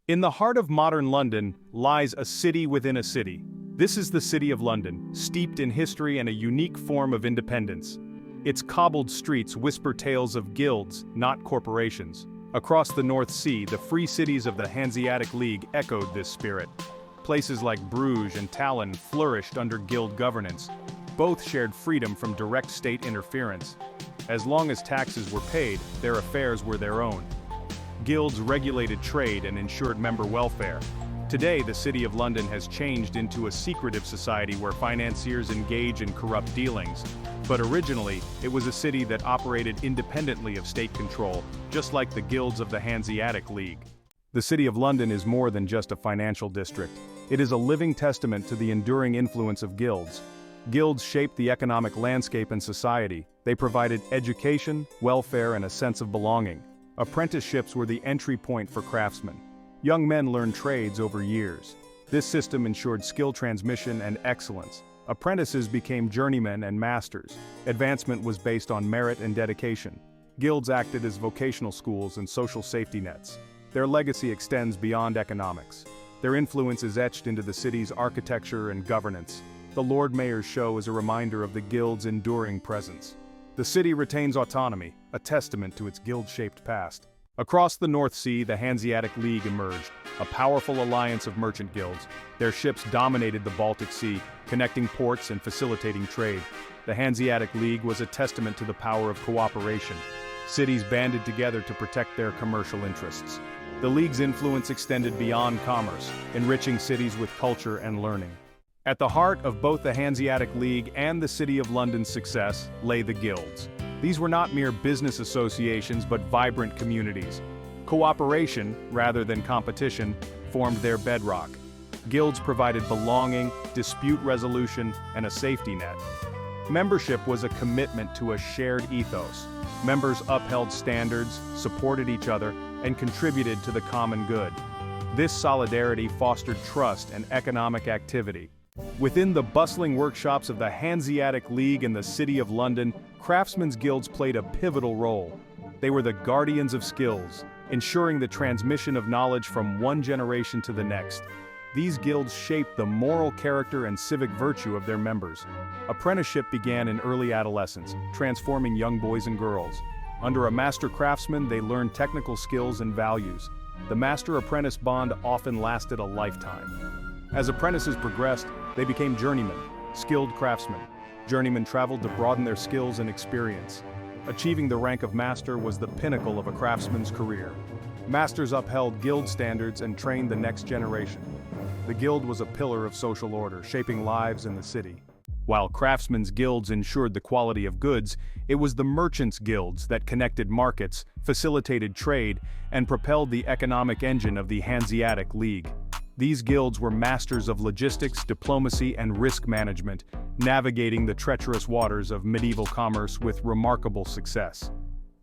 In the heart of modern London lies a city within a city. This is the City of London, steeped in history and a unique form of independence. Its cobbled streets whisper tales of guilds, not corporations. Across the North Sea, the free cities of the Hanseatic League echoed this spirit. Places like Bruges and Tallinn flourished under guild governance. Both shared freedom from direct state interference. As long as taxes were paid, their affairs were their own. Guilds regulated trade and ensured member welfare. Today, the City of London has changed into a secretive society where financiers engage in corrupt dealings. But originally, it was a city that operated independently of state control, just like the guilds of the Hanseatic League. The City of London is more than just a financial district. It is a living testament to the enduring influence of guilds. Guilds shaped the economic landscape and society. They provided education, welfare, and a sense of belonging. Apprenticeships were the entry point for craftsmen. Young men learned trades over years. This system ensured skill transmission and excellence. Apprentices became journeymen and masters. Advancement was based on merit and dedication. Guilds acted as vocational schools and social safety nets. Their legacy extends beyond economics. Their influence is etched into the city's architecture and governance. The Lord Mayor's show is a reminder of the guild's enduring presence. The city retains autonomy, a testament to its guild-shaped past. Across the North Sea, the Hanseatic League emerged, a powerful alliance of merchant guilds. Their ships dominated the Baltic Sea, connecting ports and facilitating trade. The Hanseatic League was a testament to the power of cooperation. Cities banded together to protect their commercial interests. The League's influence extended beyond commerce, enriching cities with culture and learning. At the heart of both the Hanseatic League and the City of London's success lay the guilds. These were not mere business associations but vibrant communities. Cooperation, rather than competition, formed their bedrock. Guilds provided belonging, dispute resolution, and a safety net. Membership was a commitment to a shared ethos. Members upheld standards, supported each other, and contributed to the common good. This solidarity fostered trust and economic activity. Within the bustling workshops of the Hanseatic League and the City of London, craftsmen's guilds played a pivotal role. They were the guardians of skills, ensuring the transmission of knowledge from one generation to the next. These guilds shaped the moral character and civic virtue of their members. Apprenticeship began in early adolescence, transforming young boys and girls. Under a master craftsman, they learned technical skills and values. The master-apprentice bond often lasted a lifetime. As apprentices progressed, they became journeymen, skilled craftsmen. Journeymen traveled to broaden their skills and experience. Achieving the rank of master was the pinnacle of a craftsman's career. Masters upheld guild standards and trained the next generation. The guild was a pillar of social order, shaping lives in the city. While craftsmen's guilds ensured the quality of goods, it was the merchants' guilds that connected markets, facilitated trade, and propelled the economic engine of the Hanseatic League. These guilds were masters of logistics, diplomacy, and risk management, navigating the treacherous waters of medieval commerce with remarkable success.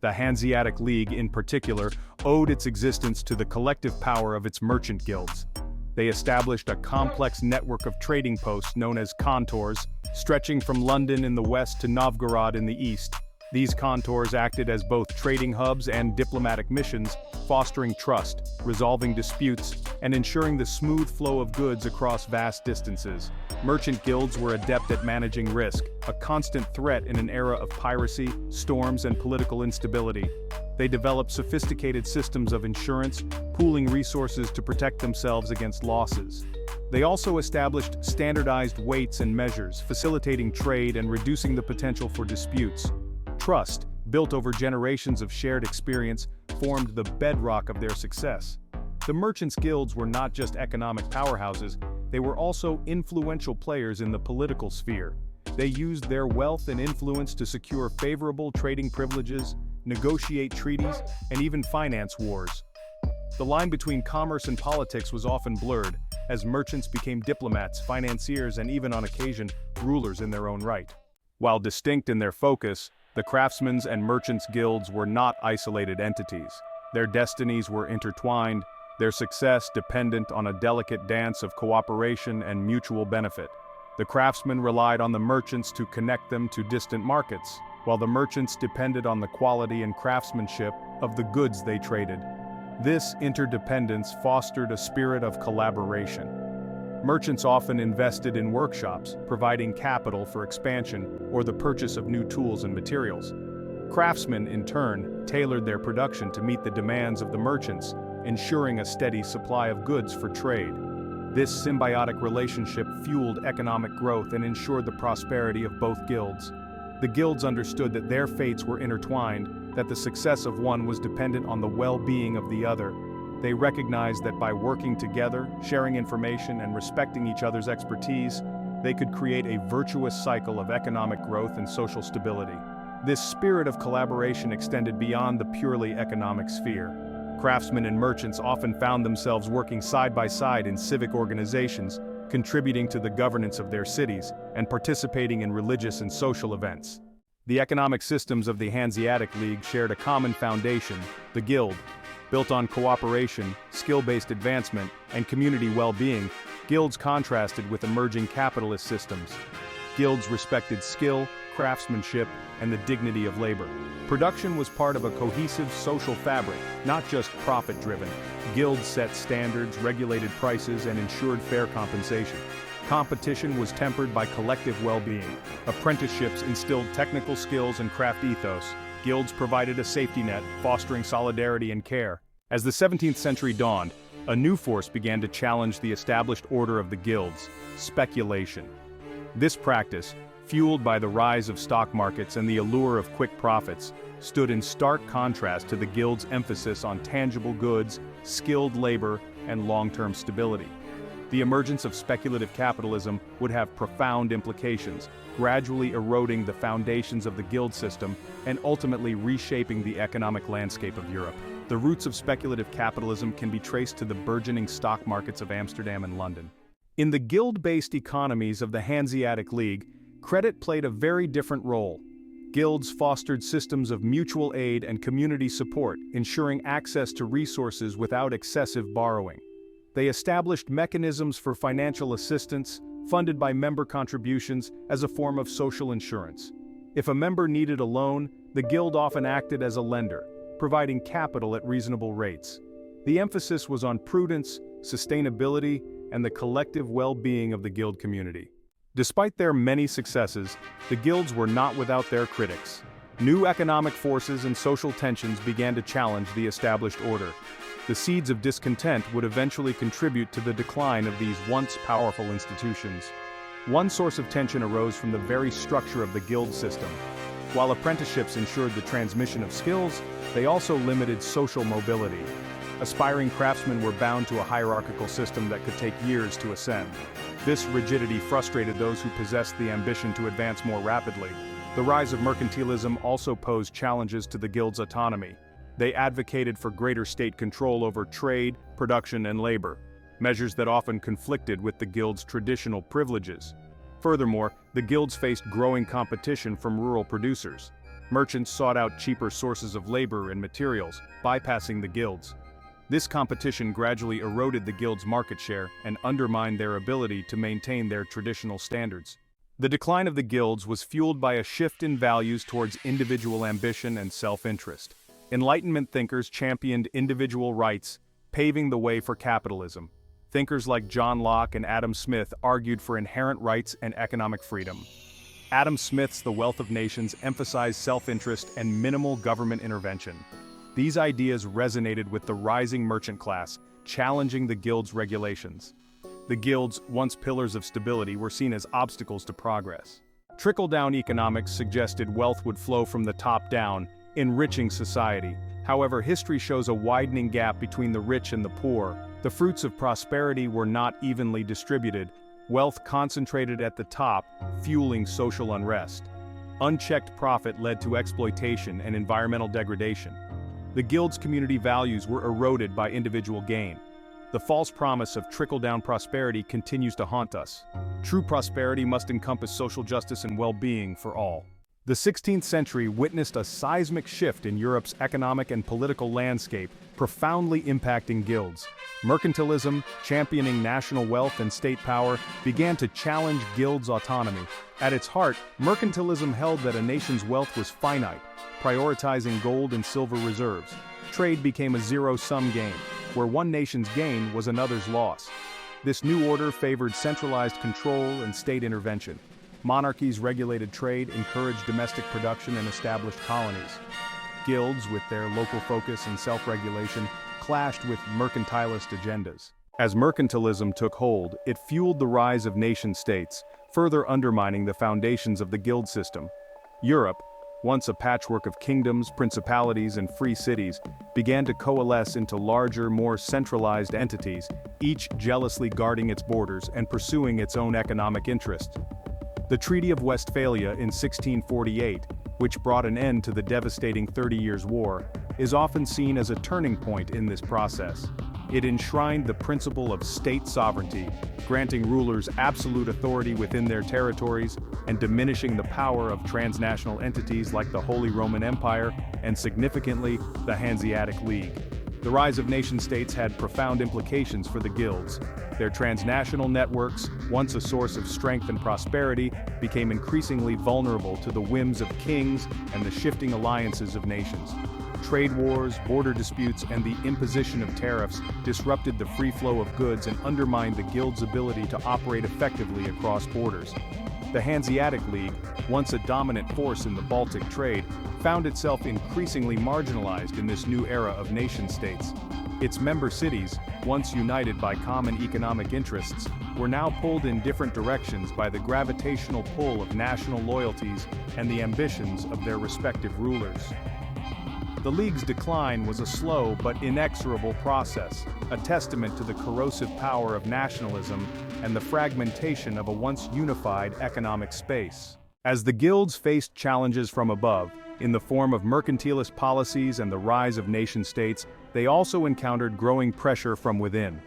The Hanseatic League, in particular, owed its existence to the collective power of its merchant guilds. They established a complex network of trading posts known as contours, stretching from London in the west to Novgorod in the east. These contours acted as both trading hubs and diplomatic missions, fostering trust, resolving disputes, and ensuring the smooth flow of goods across vast distances. Merchant guilds were adept at managing risk, a constant threat in an era of piracy, storms, and political instability. They developed sophisticated systems of insurance, pooling resources to protect themselves against losses. They also established standardized weights and measures, facilitating trade and reducing the potential for disputes. Trust, built over generations of shared experience, formed the bedrock of their success. The merchants' guilds were not just economic powerhouses, they were also influential players in the political sphere. They used their wealth and influence to secure favorable trading privileges, negotiate treaties, and even finance wars. The line between commerce and politics was often blurred, as merchants became diplomats, financiers, and even on occasion, rulers in their own right. While distinct in their focus, the craftsmen's and merchants' guilds were not isolated entities. Their destinies were intertwined, their success dependent on a delicate dance of cooperation and mutual benefit. The craftsmen relied on the merchants to connect them to distant markets, while the merchants depended on the quality and craftsmanship of the goods they traded. This interdependence fostered a spirit of collaboration. Merchants often invested in workshops, providing capital for expansion or the purchase of new tools and materials. Craftsmen, in turn, tailored their production to meet the demands of the merchants, ensuring a steady supply of goods for trade. This symbiotic relationship fueled economic growth and ensured the prosperity of both guilds. The guilds understood that their fates were intertwined, that the success of one was dependent on the well-being of the other. They recognized that by working together, sharing information, and respecting each other's expertise, they could create a virtuous cycle of economic growth and social stability. This spirit of collaboration extended beyond the purely economic sphere. Craftsmen and merchants often found themselves working side by side in civic organizations, contributing to the governance of their cities, and participating in religious and social events. The economic systems of the Hanseatic League shared a common foundation, the guild. Built on cooperation, skill-based advancement, and community well-being, guilds contrasted with emerging capitalist systems. Guilds respected skill, craftsmanship, and the dignity of labor. Production was part of a cohesive social fabric, not just profit-driven. Guilds set standards, regulated prices, and ensured fair compensation. Competition was tempered by collective well-being. Apprenticeships instilled technical skills and craft ethos. Guilds provided a safety net, fostering solidarity and care. As the 17th century dawned, a new force began to challenge the established order of the guilds: speculation. This practice, fueled by the rise of stock markets and the allure of quick profits, stood in stark contrast to the guild's emphasis on tangible goods, skilled labor, and long-term stability. The emergence of speculative capitalism would have profound implications, gradually eroding the foundations of the guild system and ultimately reshaping the economic landscape of Europe. The roots of speculative capitalism can be traced to the burgeoning stock markets of Amsterdam and London. In the guild-based economies of the Hanseatic League, credit played a very different role. Guilds fostered systems of mutual aid and community support, ensuring access to resources without excessive borrowing. They established mechanisms for financial assistance, funded by member contributions as a form of social insurance. If a member needed a loan, the guild often acted as a lender, providing capital at reasonable rates. The emphasis was on prudence, sustainability, and the collective well-being of the guild community. Despite their many successes, the guilds were not without their critics. New economic forces and social tensions began to challenge the established order. The seeds of discontent would eventually contribute to the decline of these once powerful institutions. One source of tension arose from the very structure of the guild system. While apprenticeships ensured the transmission of skills, they also limited social mobility. Aspiring craftsmen were bound to a hierarchical system that could take years to ascend. This rigidity frustrated those who possessed the ambition to advance more rapidly. The rise of mercantilism also posed challenges to the guild's autonomy. They advocated for greater state control over trade, production, and labor, measures that often conflicted with the guild's traditional privileges. Furthermore, the guilds faced growing competition from rural producers. Merchants sought out cheaper sources of labor and materials, bypassing the guilds. This competition gradually eroded the guild's market share and undermined their ability to maintain their traditional standards. The decline of the guilds was fueled by a shift in values towards individual ambition and self-interest. Enlightenment thinkers championed individual rights, paving the way for capitalism. Thinkers like John Locke and Adam Smith argued for inherent rights and economic freedom. Adam Smith's The Wealth of Nations emphasized self-interest and minimal government intervention. These ideas resonated with the rising merchant class, challenging the guild's regulations. The guilds, once pillars of stability, were seen as obstacles to progress. Trickle-down economics suggested wealth would flow from the top down, enriching society. However, history shows a widening gap between the rich and the poor. The fruits of prosperity were not evenly distributed, wealth concentrated at the top, fueling social unrest. Unchecked profit led to exploitation and environmental degradation. The guild's community values were eroded by individual gain. The false promise of trickle-down prosperity continues to haunt us. True prosperity must encompass social justice and well-being for all. The 16th century witnessed a seismic shift in Europe's economic and political landscape, profoundly impacting guilds. Mercantilism, championing national wealth and state power, began to challenge guilds' autonomy. At its heart, mercantilism held that a nation's wealth was finite, prioritizing gold and silver reserves. Trade became a zero-sum game, where one nation's gain was another's loss. This new order favored centralized control and state intervention. Monarchies regulated trade, encouraged domestic production, and established colonies. Guilds, with their local focus and self-regulation, clashed with mercantilist agendas. As mercantilism took hold, it fueled the rise of nation-states, further undermining the foundations of the guild system. Europe, once a patchwork of kingdoms, principalities, and free cities, began to coalesce into larger, more centralized entities, each jealously guarding its borders and pursuing its own economic interests. The Treaty of Westphalia in 1648, which brought an end to the devastating 30 Years' War, is often seen as a turning point in this process. It enshrined the principle of state sovereignty, granting rulers absolute authority within their territories and diminishing the power of transnational entities like the Holy Roman Empire and, significantly, the Hanseatic League. The rise of nation-states had profound implications for the guilds. Their transnational networks, once a source of strength and prosperity, became increasingly vulnerable to the whims of kings and the shifting alliances of nations. Trade wars, border disputes, and the imposition of tariffs disrupted the free flow of goods and undermined the guild's ability to operate effectively across borders. The Hanseatic League, once a dominant force in the Baltic trade, found itself increasingly marginalized in this new era of nation-states. Its member cities, once united by common economic interests, were now pulled in different directions by the gravitational pull of national loyalties and the ambitions of their respective rulers. The League's decline was a slow but inexorable process, a testament to the corrosive power of nationalism and the fragmentation of a once unified economic space. As the guilds faced challenges from above, in the form of mercantilist policies and the rise of nation-states, they also encountered growing pressure from within.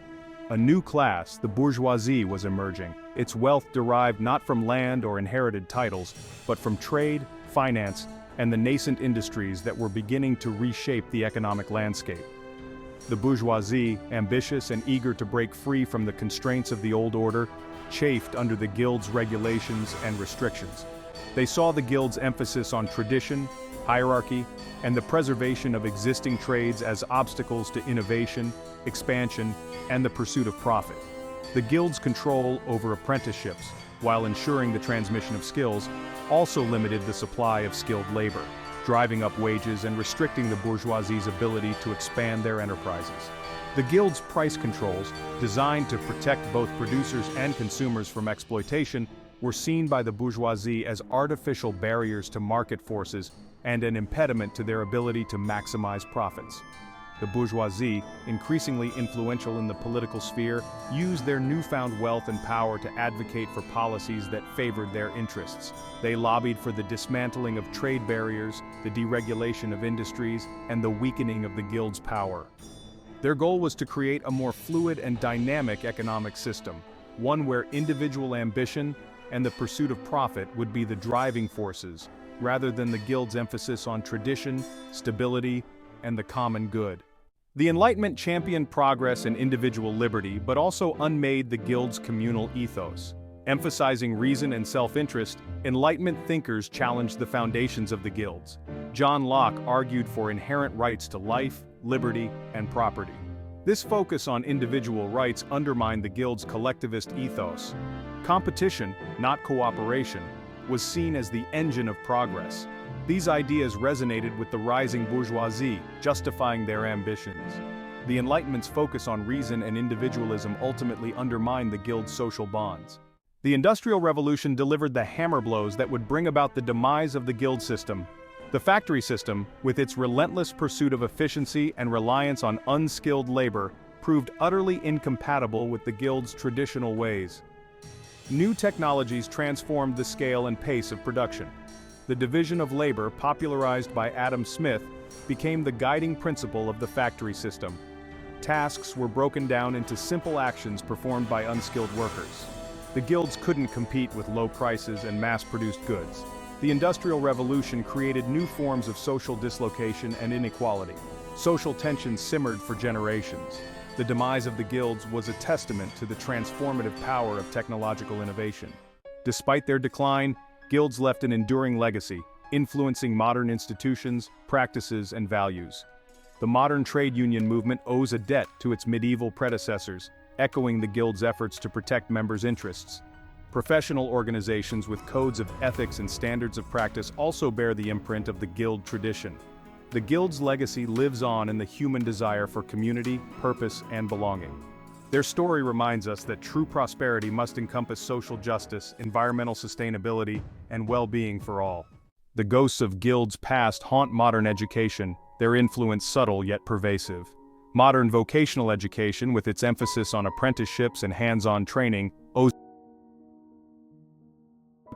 A new class, the bourgeoisie, was emerging, its wealth derived not from land or inherited titles, but from trade, finance, and the nascent industries that were beginning to reshape the economic landscape. The bourgeoisie, ambitious and eager to break free from the constraints of the old order, chafed under the guild's regulations and restrictions. They saw the guild's emphasis on tradition, hierarchy, and the preservation of existing trades as obstacles to innovation, expansion, and the pursuit of profit. The guild's control over apprenticeships, while ensuring the transmission of skills, also limited the supply of skilled labor, driving up wages and restricting the bourgeoisie's ability to expand their enterprises. The guild's price controls, designed to protect both producers and consumers from exploitation, were seen by the bourgeoisie as artificial barriers to market forces and an impediment to their ability to maximize profits. The bourgeoisie, increasingly influential in the political sphere, used their newfound wealth and power to advocate for policies that favored their interests. They lobbied for the dismantling of trade barriers, the deregulation of industries, and the weakening of the guild's power. Their goal was to create a more fluid and dynamic economic system, one where individual ambition and the pursuit of profit would be the driving forces, rather than the guild's emphasis on tradition, stability, and the common good. The Enlightenment championed progress and individual liberty, but also unmade the guild's communal ethos. Emphasizing reason and self-interest, Enlightenment thinkers challenged the foundations of the guilds. John Locke argued for inherent rights to life, liberty, and property. This focus on individual rights undermined the guild's collectivist ethos. Competition, not cooperation, was seen as the engine of progress. These ideas resonated with the rising bourgeoisie, justifying their ambitions. The Enlightenment's focus on reason and individualism ultimately undermined the guild's social bonds. The Industrial Revolution delivered the hammer blows that would bring about the demise of the guild system. The factory system, with its relentless pursuit of efficiency and reliance on unskilled labor, proved utterly incompatible with the guild's traditional ways. New technologies transformed the scale and pace of production. The division of labor, popularized by Adam Smith, became the guiding principle of the factory system. Tasks were broken down into simple actions performed by unskilled workers. The guilds couldn't compete with low prices and mass-produced goods. The Industrial Revolution created new forms of social dislocation and inequality. Social tensions simmered for generations. The demise of the guilds was a testament to the transformative power of technological innovation. Despite their decline, guilds left an enduring legacy, influencing modern institutions, practices, and values. The modern trade union movement owes a debt to its medieval predecessors, echoing the Guild's efforts to protect members' interests. Professional organizations with codes of ethics and standards of practice also bear the imprint of the Guild tradition. The Guild's legacy lives on in the human desire for community, purpose, and belonging. Their story reminds us that true prosperity must encompass social justice, environmental sustainability, and well-being for all. The ghosts of Guilds past haunt modern education, their influence subtle yet pervasive. Modern vocational education, with its emphasis on apprenticeships and hands-on training, owes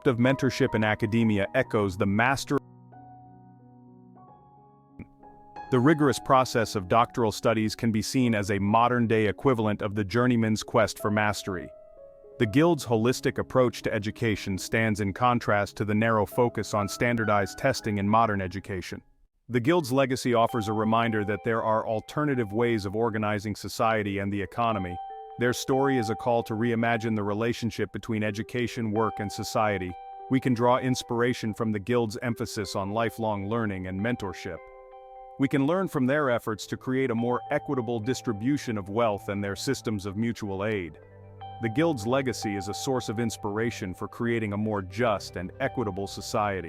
of mentorship in academia echoes the master. The rigorous process of doctoral studies can be seen as a modern-day equivalent of the journeyman's quest for mastery. The Guild's holistic approach to education stands in contrast to the narrow focus on standardized testing in modern education. The Guild's legacy offers a reminder that there are alternative ways of organizing society and the economy. Their story is a call to reimagine the relationship between education, work, and society. We can draw inspiration from the Guild's emphasis on lifelong learning and mentorship. We can learn from their efforts to create a more equitable distribution of wealth and their systems of mutual aid. The Guild's legacy is a source of inspiration for creating a more just and equitable society.